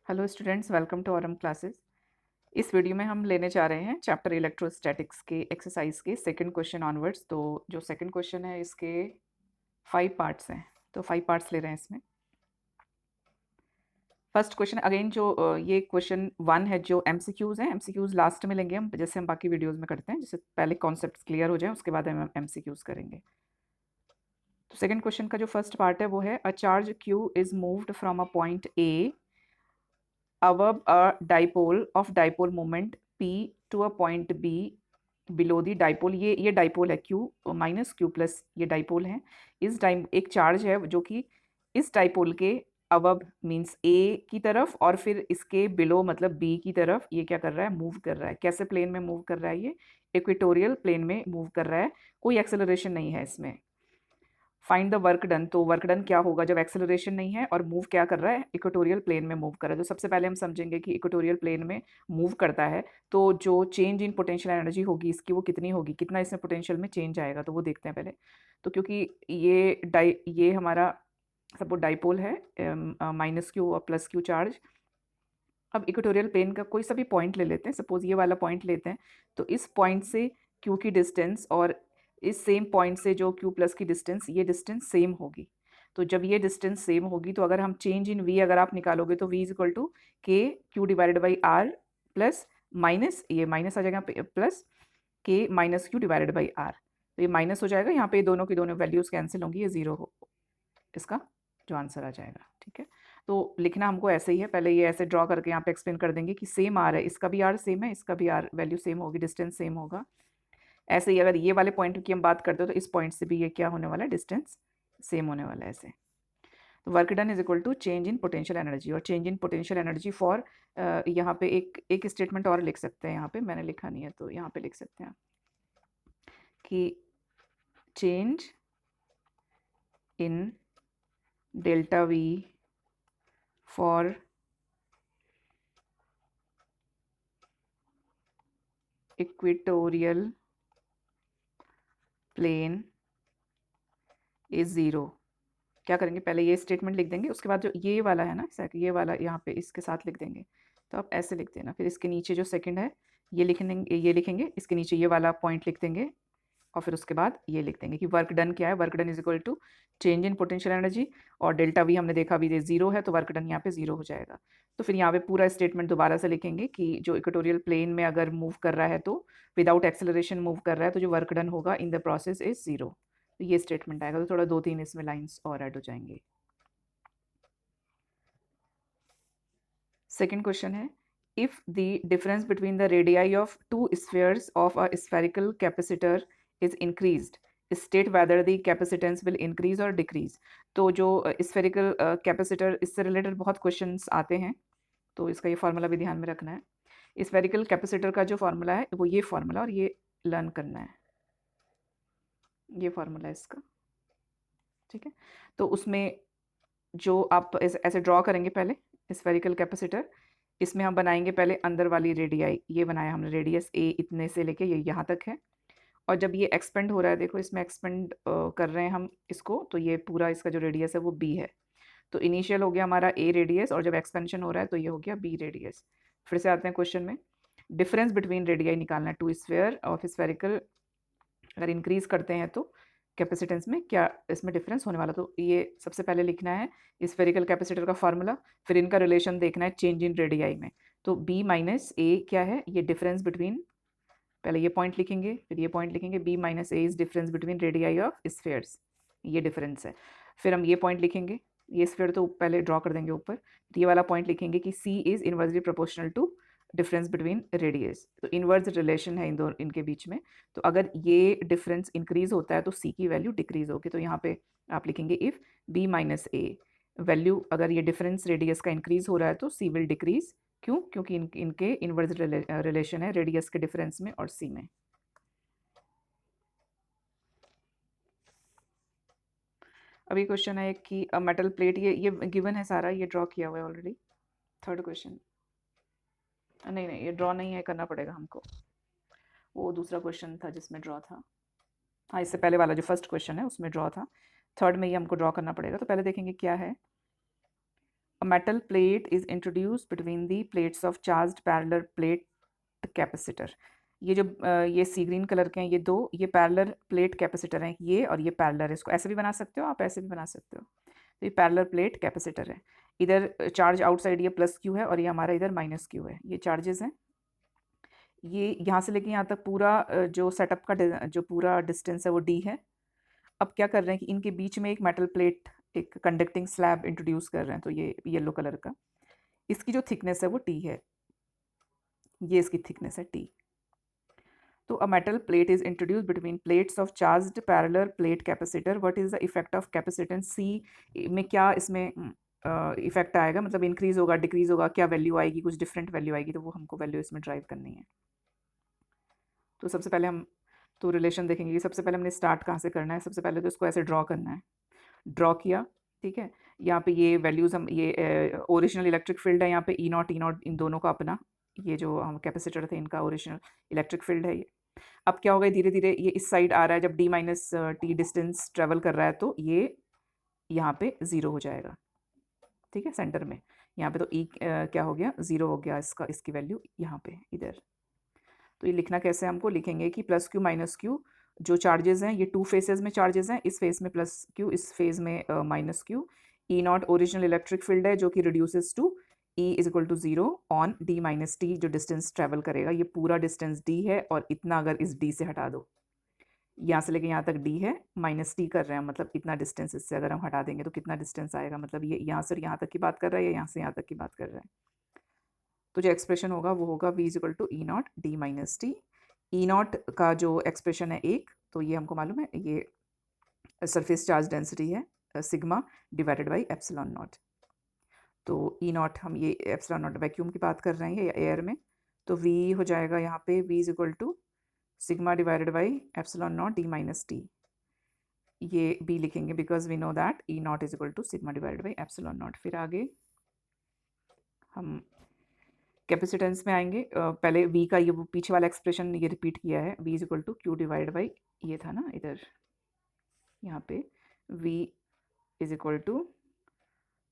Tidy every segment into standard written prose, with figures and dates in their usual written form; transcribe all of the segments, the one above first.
Hello students, welcome to Aurum classes. इस video में हम लेने जा रहे हैं चैप्टर इलेक्ट्रोस्टैटिक्स के एक्सरसाइज के सेकंड क्वेश्चन ऑनवर्ड्स। तो जो सेकंड क्वेश्चन है इसके 5 पार्ट्स हैं, तो 5 पार्ट्स ले रहे हैं इसमें। फर्स्ट क्वेश्चन अगेन ये क्वेश्चन 1 है, जो एमसीक्यूज हैं। एमसीक्यूज लास्ट में लेंगे हम, जैसे हम बाकी वीडियोज़ में करते हैं, जैसे पहले कॉन्सेप्ट क्लियर हो जाए उसके बाद हम एमसीक्यूज करेंगे। तो सेकेंड क्वेश्चन का जो फर्स्ट पार्ट है वो है a charge Q is moved from a point A above a dipole of dipole moment p to a point b below the dipole। ये डाइपोल है q माइनस q प्लस, ये dipole है। इस time एक charge है जो कि इस डाइपोल के अबव मींस a की तरफ और फिर इसके बिलो मतलब b की तरफ ये क्या कर रहा है, मूव कर रहा है। कैसे प्लेन में मूव कर रहा है? ये इक्वेटोरियल प्लेन में मूव कर रहा है, कोई एक्सेलरेशन नहीं है इसमें। Find the work done. तो वर्क डन क्या होगा जब एक्सेलरेशन नहीं है और मूव क्या कर रहा है, इक्वेटोरियल प्लेन में मूव कर रहा है। तो सबसे पहले हम समझेंगे कि इक्वेटोरियल प्लेन में मूव करता है तो जो चेंज इन पोटेंशियल एनर्जी होगी इसकी वो कितनी होगी, कितना इसमें पोटेंशियल में चेंज आएगा, तो वो देखते हैं पहले। तो क्योंकि ये हमारा सपोज डाइपोल है, माइनस क्यू और प्लस क्यू चार्ज। अब इक्वेटोरियल प्लेन का कोई सा भी पॉइंट ले लेते हैं, सपोज ये वाला पॉइंट लेते हैं। तो इस पॉइंट से क्यू की डिस्टेंस और इस सेम पॉइंट से जो क्यू प्लस की डिस्टेंस, ये डिस्टेंस सेम होगी। तो जब ये डिस्टेंस सेम होगी तो अगर हम चेंज इन वी अगर आप निकालोगे तो V is equal to K Q divided by R plus minus, ये माइनस आ जाएगा plus K minus Q divided by R. तो ये माइनस हो जाएगा, यहाँ पे दोनों की दोनों वैल्यूज कैंसिल होंगी, ये जीरो हो, इसका जो आंसर आ जाएगा। ठीक है, तो लिखना हमको ऐसे ही है। पहले ये ऐसे ड्रॉ करके यहाँ पे एक्सप्लेन कर देंगे कि सेम आर है, इसका भी आर सेम है, इसका भी आर वैल्यू सेम होगी, डिस्टेंस सेम होगा। ऐसे ही अगर ये वाले पॉइंट की हम बात करते हो तो इस पॉइंट से भी ये क्या होने वाला है, डिस्टेंस सेम होने वाला है ऐसे। तो work done is equal to change in potential energy. और change in potential energy for, यहाँ पे एक स्टेटमेंट और लिख सकते हैं, यहाँ पे मैंने लिखा नहीं है तो यहाँ पे लिख सकते हैं कि change in delta V for equatorial plane is zero. क्या करेंगे, पहले ये स्टेटमेंट लिख देंगे, उसके बाद जो ये वाला है ना, ये वाला यहाँ पे इसके साथ लिख देंगे। तो आप ऐसे लिख देना, फिर इसके नीचे जो सेकंड है ये लिखेंगे, ये लिखेंगे, इसके नीचे ये वाला पॉइंट लिख देंगे और फिर उसके बाद ये लिख देंगे कि वर्क डन क्या है। Work done is equal to change in potential energy, और डेल्टा वी हमने देखा अभी जीरो है तो वर्क डन यहाँ पे जीरो हो जाएगा। तो फिर यहाँ पे पूरा स्टेटमेंट दोबारा से लिखेंगे कि जो इक्वेटोरियल प्लेन में अगर मूव कर रहा है तो विदाउट एक्सेलरेशन मूव कर रहा है तो जो वर्क डन होगा in the process is zero. तो ये स्टेटमेंट आएगा। तो थोड़ा 2-3 इसमें लाइंस और ऐड हो जाएंगे। सेकेंड क्वेश्चन है if the difference between the radii of to spheres of a spherical capacitor is increased state whether the capacitance will increase और डिक्रीज। तो जो स्फेरिकल कैपेसिटर, इससे रिलेटेड बहुत क्वेश्चंस आते हैं, तो इसका ये फार्मूला भी ध्यान में रखना है। स्फेरिकल कैपेसिटर का जो फार्मूला है वो ये फार्मूला, और ये लर्न करना है, ये फार्मूला है इसका। ठीक है, तो उसमें जो आप ऐसे ड्रॉ करेंगे पहले स्फेरिकल कैपेसिटर, इसमें हम बनाएंगे पहले अंदर वाली रेडियाई, ये बनाया हमने रेडियस ए इतने से लेके ये यहाँ तक है। और जब ये एक्सपेंड हो रहा है, देखो इसमें एक्सपेंड कर रहे हैं हम इसको, तो ये पूरा इसका जो रेडियस है वो बी है। तो इनिशियल हो गया हमारा ए रेडियस, और जब एक्सपेंशन हो रहा है तो ये हो गया बी रेडियस। फिर से आते हैं क्वेश्चन में, डिफरेंस बिटवीन रेडियाई निकालना है टू स्फेयर ऑफ स्फेरिकल। अगर इंक्रीज करते हैं तो कैपेसिटेंस में क्या इसमें डिफरेंस होने वाला, तो ये सबसे पहले लिखना है स्फेरिकल कैपेसिटर का फार्मूला, फिर इनका रिलेशन देखना है चेंज इन रेडियाई में। तो बी माइनस ए क्या है, ये डिफरेंस बिटवीन, पहले ये पॉइंट लिखेंगे फिर ये पॉइंट लिखेंगे, B minus A is difference between radii of spheres, ये डिफरेंस है। फिर हम ये पॉइंट लिखेंगे, ये स्फेयर तो पहले ड्रॉ कर देंगे ऊपर, तो ये वाला पॉइंट लिखेंगे कि C is inversely proportional to difference between radius. तो इनवर्स रिलेशन है इनके बीच में। तो अगर ये डिफरेंस इंक्रीज होता है तो सी की वैल्यू डिक्रीज होगी। तो यहाँ पे आप लिखेंगे if B minus A value, अगर ये डिफरेंस रेडियस का इंक्रीज हो रहा है तो सी विल डिक्रीज। क्यों? क्योंकि इनके इनवर्स रिलेशन है रेडियस के डिफरेंस में और सी में। अभी क्वेश्चन है कि मेटल प्लेट, ये गिवन है सारा, ये ड्रॉ किया हुआ है ऑलरेडी। थर्ड क्वेश्चन, नहीं नहीं ये ड्रॉ नहीं है, करना पड़ेगा हमको, वो दूसरा क्वेश्चन था जिसमें ड्रॉ था। हाँ, इससे पहले वाला जो फर्स्ट क्वेश्चन है उसमें ड्रॉ था, थर्ड में ये हमको ड्रॉ करना पड़ेगा। तो पहले देखेंगे क्या है। A metal plate is introduced between the plates of charged parallel plate capacitor. ये जो ये सी ग्रीन कलर के हैं ये दो, ये पैरेलल प्लेट कैपेसिटर हैं ये, और ये पैरेलल है। इसको ऐसे भी बना सकते हो आप, ऐसे भी बना सकते हो। तो ये पैरेलल प्लेट कैपेसिटर है। इधर चार्ज आउटसाइड ये प्लस क्यू है और ये हमारा इधर माइनस क्यू है। ये चार्जेस हैं। ये यहाँ से लेके यहाँ तक पूरा जो सेटअप का जो पूरा डिस्टेंस है वो डी है। अब क्या कर रहे हैं कि इनके बीच में एक मेटल प्लेट, एक कंडक्टिंग स्लैब इंट्रोड्यूस कर रहे हैं। तो ये येलो कलर का, इसकी जो थिकनेस है वो टी है। ये इसकी थिकनेस है टी। तो a metal plate is introduced between plates of charged parallel plate capacitor. What is the effect of capacitance C में क्या इसमें इफेक्ट आएगा, मतलब इंक्रीज होगा, डिक्रीज होगा, क्या वैल्यू आएगी, कुछ डिफरेंट वैल्यू आएगी, तो वो हमको वैल्यू इसमें ड्राइव करनी है। तो सबसे पहले हम तो रिलेशन देखेंगे कि सबसे पहले हमने स्टार्ट कहाँ से करना है। सबसे पहले तो इसको ऐसे ड्रॉ करना है। ड्रॉ किया, ठीक है। यहाँ पे ये वैल्यूज़ हम ये ओरिजिनल इलेक्ट्रिक फील्ड है, यहाँ पे ई नॉट इन दोनों का अपना, ये जो हम कैपेसिटर थे इनका ओरिजिनल इलेक्ट्रिक फील्ड है ये। अब क्या होगा, धीरे धीरे ये इस साइड आ रहा है। जब D minus T distance travel कर रहा है तो ये यहाँ पे ज़ीरो हो जाएगा, ठीक है, सेंटर में। यहाँ पे तो ई क्या हो गया, ज़ीरो हो गया इसका, इसकी वैल्यू यहाँ पे इधर। तो ये लिखना कैसे, हमको लिखेंगे कि प्लस क्यू माइनस क्यू, जो चार्जेस हैं ये टू फेसेस में चार्जेस हैं, इस फेज में प्लस क्यू, इस फेज में minus Q. E not original electric field है जो कि reduces to E is equal to zero on D minus T, जो डिस्टेंस ट्रेवल करेगा। ये पूरा डिस्टेंस डी है और इतना अगर इस डी से हटा दो, यहाँ से लेके यहाँ तक डी है, माइनस टी कर रहे हैं, मतलब इतना डिस्टेंस इससे अगर हम हटा देंगे तो कितना डिस्टेंस आएगा, मतलब ये यहाँ से यहाँ तक की बात कर रहा है या यहाँ से यहाँ तक की बात कर रहा है। तो जो एक्सप्रेशन होगा वो होगा v is equal to E not D minus T. E not का जो एक्सप्रेशन है एक, तो ये हमको मालूम है, ये सरफेस चार्ज डेंसिटी है sigma divided by epsilon not. तो ई नॉट, हम ये एप्सिलॉन नॉट वैक्यूम की बात कर रहे हैं या एयर में, तो v हो जाएगा यहाँ पे v is equal to sigma divided by epsilon not D minus T. ये b लिखेंगे because we know that E not is equal to sigma divided by epsilon not. फिर आगे हम कैपेसिटेंस में आएंगे। पहले v का ये वो पीछे वाला एक्सप्रेशन ये रिपीट किया है, v is equal to Q divide by, ये था ना इधर, यहाँ पे v is equal to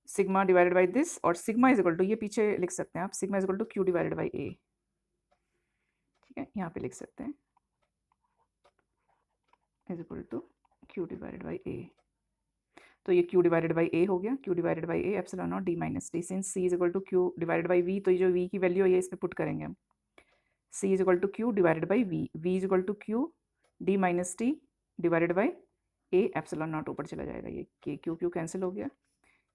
sigma divided by this, और सिग्मा इज इक्वल टू, ये पीछे लिख सकते हैं आप, sigma is equal to Q divided by A, ठीक है, यहाँ पे लिख सकते हैं is equal to Q divided by A. तो ये q डिवाइडेड बाई a हो गया, q divided by a epsilon not D minus T. Since c is equal to q divided by v, तो ये जो v की वैल्यू है ये इस पे पुट करेंगे हम। c is equal to q divided by v, v is equal to q D minus T divided by a epsilon not, ऊपर चला जाएगा, ये k q कैंसिल हो गया,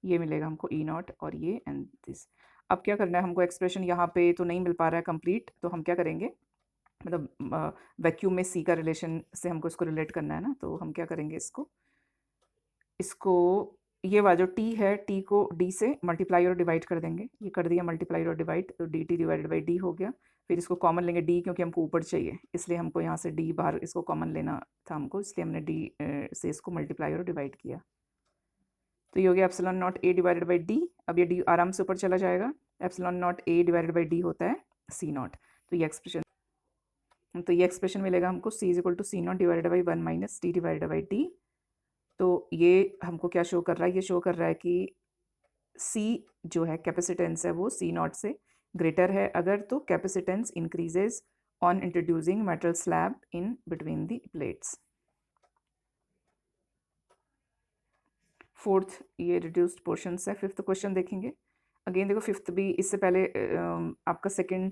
ये मिलेगा हमको e नॉट और ये एंड दिस। अब क्या करना है हमको, एक्सप्रेशन यहाँ पे तो नहीं मिल पा रहा है कंप्लीट, तो हम क्या करेंगे, मतलब वैक्यूम में c का रिलेशन से हमको इसको रिलेट करना है ना, तो हम क्या करेंगे, इसको ये वाला जो t है, t को d से मल्टीप्लाई और डिवाइड कर देंगे। ये कर दिया मल्टीप्लाई और डिवाइड, तो D T divided by D हो गया। फिर इसको कॉमन लेंगे d, क्योंकि हमको ऊपर चाहिए, इसलिए हमको यहाँ से d बाहर इसको कॉमन लेना था हमको, इसलिए हमने d से इसको मल्टीप्लाई और डिवाइड किया। तो ये हो गया epsilon not a divided by d। अब ये d आराम से ऊपर चला जाएगा, epsilon not a divided by d होता है c नॉट। तो ये एक्सप्रेशन मिलेगा हमको, c is equal to C not divided by one minus T divided by D. तो ये हमको क्या शो कर रहा है, ये शो कर रहा है कि C जो है कैपेसिटेंस है वो C नॉट से ग्रेटर है अगर, तो capacitance increases on introducing metal slab in between the plates. Fourth ये रिड्यूस्ड पोर्शन है। फिफ्थ क्वेश्चन देखेंगे। अगेन देखो फिफ्थ भी, इससे पहले आपका सेकंड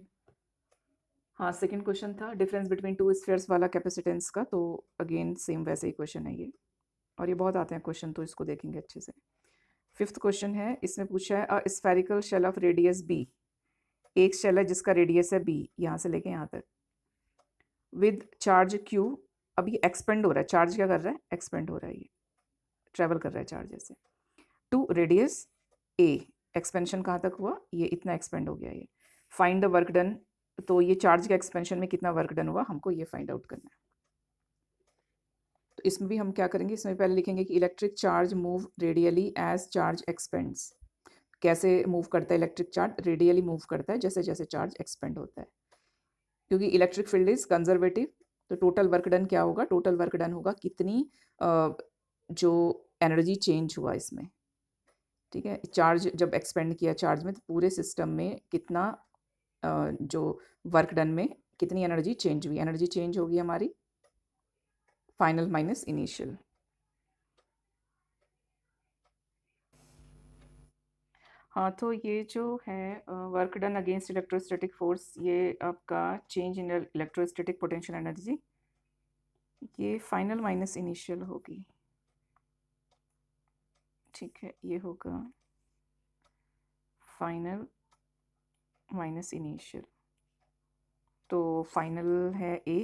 क्वेश्चन था डिफरेंस बिटवीन टू स्फीयर्स वाला कैपेसिटेंस का, तो अगेन सेम वैसे ही क्वेश्चन है ये, और ये बहुत आते हैं क्वेश्चन, तो इसको देखेंगे अच्छे से। फिफ्थ क्वेश्चन है, इसमें पूछा है a spherical shell of radius B, एक शेल है जिसका रेडियस है बी, यहाँ से लेके यहाँ तक, विद चार्ज क्यू। अब ये एक्सपेंड हो रहा है, चार्ज क्या कर रहा है, एक्सपेंड हो रहा है, ये ट्रेवल कर रहा है चार्ज ऐसे, टू रेडियस ए। एक्सपेंशन कहाँ तक हुआ, ये इतना एक्सपेंड हो गया ये। फाइंड द वर्क डन, तो ये चार्ज के एक्सपेंशन में कितना वर्क डन हुआ हमको ये फाइंड आउट करना है। तो इसमें भी हम क्या करेंगे, इसमें पहले लिखेंगे कि electric charge move radially as charge expands. कैसे मूव करता है इलेक्ट्रिक चार्ज, रेडियली मूव करता है जैसे जैसे चार्ज एक्सपेंड होता है, क्योंकि इलेक्ट्रिक फील्ड इज कंजर्वेटिव। तो टोटल वर्क डन क्या होगा, टोटल वर्क डन होगा कितनी जो एनर्जी चेंज हुआ इसमें, ठीक है, चार्ज जब एक्सपेंड किया चार्ज में तो पूरे सिस्टम में कितना जो वर्क डन में कितनी एनर्जी चेंज हुई, एनर्जी चेंज होगी हमारी फाइनल माइनस इनिशियल। हाँ, तो ये जो है work done against electrostatic force, ये आपका change in electrostatic potential energy, ये फाइनल माइनस इनिशियल होगी। ठीक है, ये होगा फाइनल माइनस इनिशियल। तो फाइनल है ए,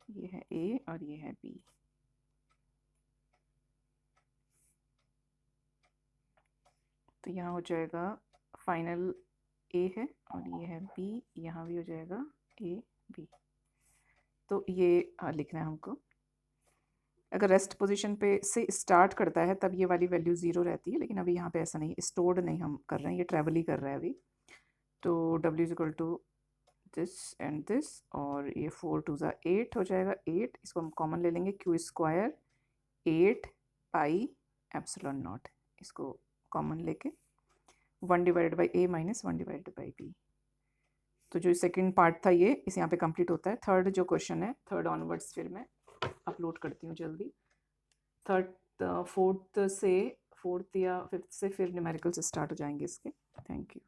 ये है ए और ये है बी। तो यहाँ हो जाएगा फाइनल ए है और ये है बी, यहाँ भी हो जाएगा ए बी। तो ये लिखना है हमको। अगर रेस्ट पोजीशन पे से स्टार्ट करता है तब ये वाली वैल्यू 0 रहती है, लेकिन अभी यहाँ पे ऐसा नहीं, स्टोर्ड नहीं हम कर रहे हैं, ये ट्रैवल ही कर रहा है अभी। तो W is equal to this and this, और ये 4 2 ज़ा 8 हो जाएगा, 8 इसको हम कॉमन ले लेंगे, Q square 8 pi epsilon not, इसको कॉमन लेके 1 divided by A minus 1 divided by B. तो जो सेकंड पार्ट था ये इस यहाँ पे कंप्लीट होता है। थर्ड जो क्वेश्चन है, थर्ड ऑनवर्ड्स फिर मैं अपलोड करती हूँ जल्दी। फोर्थ या फिफ्थ से फिर न्यूमेरिकल्स स्टार्ट हो जाएंगे इसके। Thank you.